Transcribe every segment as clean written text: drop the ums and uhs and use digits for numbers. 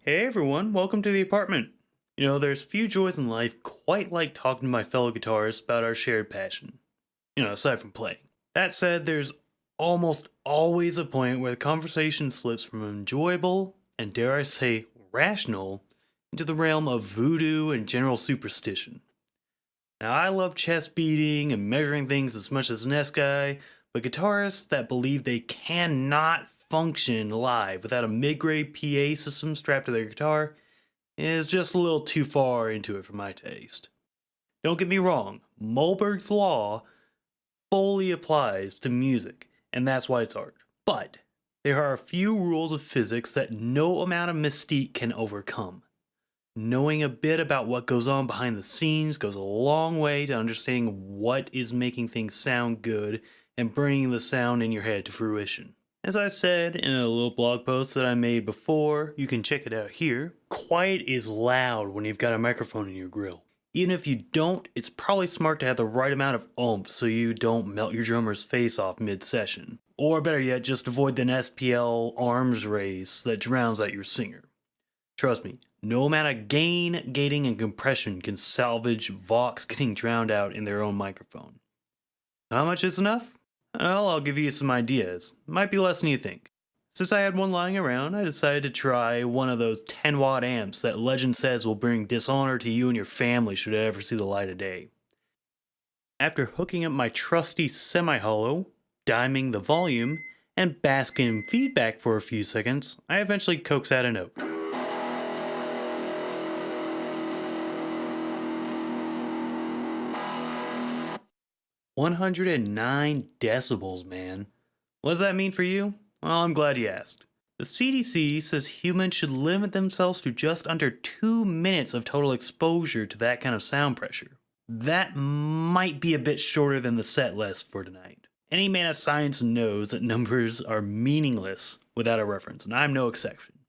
Hey everyone, welcome to the apartment. There's few joys in life quite like talking to my fellow guitarists about our shared passion. Aside from playing. That said, there's almost always a point where the conversation slips from enjoyable and, dare I say, rational into the realm of voodoo and general superstition. Now, I love chest beating and measuring things as much as the next guy, but guitarists that believe they cannot function live without a mid-grade PA system strapped to their guitar is just a little too far into it for my taste. Don't get me wrong, Mollberg's law fully applies to music, and that's why it's art. But there are a few rules of physics that no amount of mystique can overcome. Knowing a bit about what goes on behind the scenes goes a long way to understanding what is making things sound good and bringing the sound in your head to fruition. As I said in a little blog post that I made before, you can check it out here, quiet is loud when you've got a microphone in your grill. Even if you don't, it's probably smart to have the right amount of oomph so you don't melt your drummer's face off mid-session. Or better yet, just avoid an SPL arms race that drowns out your singer. Trust me, no amount of gain, gating, and compression can salvage Vox getting drowned out in their own microphone. How much is enough? Well, I'll give you some ideas. Might be less than you think. Since I had one lying around, I decided to try one of those 10-watt amps that legend says will bring dishonor to you and your family should it ever see the light of day. After hooking up my trusty semi-hollow, diming the volume, and basking in feedback for a few seconds, I eventually coaxed out a note. "109 decibels, man. What does that mean for you? Well, I'm glad you asked. The CDC says humans should limit themselves to just under 2 minutes of total exposure to that kind of sound pressure. That might be a bit shorter than the set list for tonight. Any man of science knows that numbers are meaningless without a reference, and I'm no exception.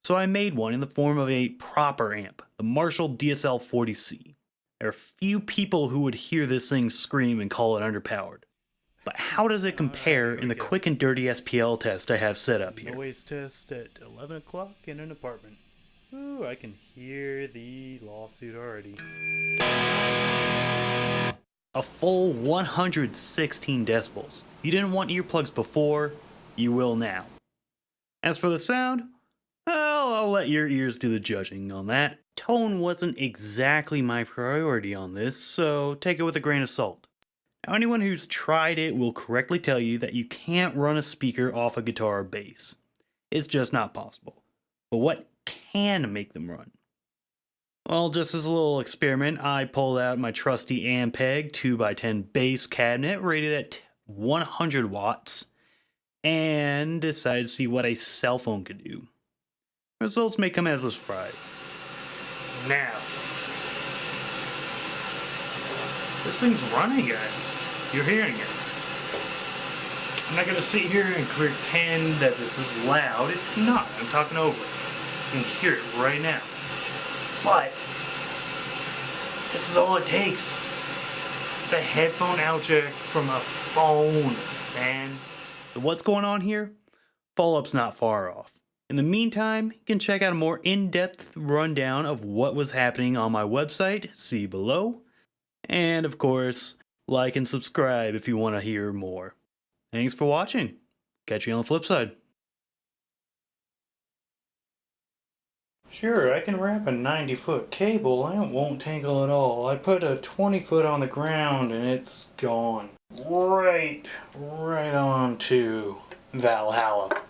So I made one in the form of a proper amp, the Marshall DSL 40C. There are few people who would hear this thing scream and call it underpowered. But how does it compare in the quick and dirty SPL test I have set up here? Noise test at 11 o'clock in an apartment. Ooh, I can hear the lawsuit already. A full 116 decibels. If you didn't want earplugs before, you will now. As for the sound, well, I'll let your ears do the judging on that. Tone wasn't exactly my priority on this, so take it with a grain of salt. Now, anyone who's tried it will correctly tell you that you can't run a speaker off a guitar or bass. It's just not possible. But what can make them run? Well, just as a little experiment, I pulled out my trusty Ampeg 2x10 bass cabinet rated at 100 watts and decided to see what a cell phone could do. Results may come as a surprise. Now, this thing's running, guys. You're hearing it. I'm not going to sit here and pretend that this is loud. It's not. I'm talking over it. You can hear it right now. But this is all it takes. The headphone outjack from a phone, man. So what's going on here? Follow-up's not far off. In the meantime, you can check out a more in-depth rundown of what was happening on my website, see below. And of course, like and subscribe if you want to hear more. Thanks for watching. Catch you on the flip side. Sure, I can wrap a 90-foot cable and it won't tangle at all. I put a 20-foot on the ground and it's gone. Right on to Valhalla.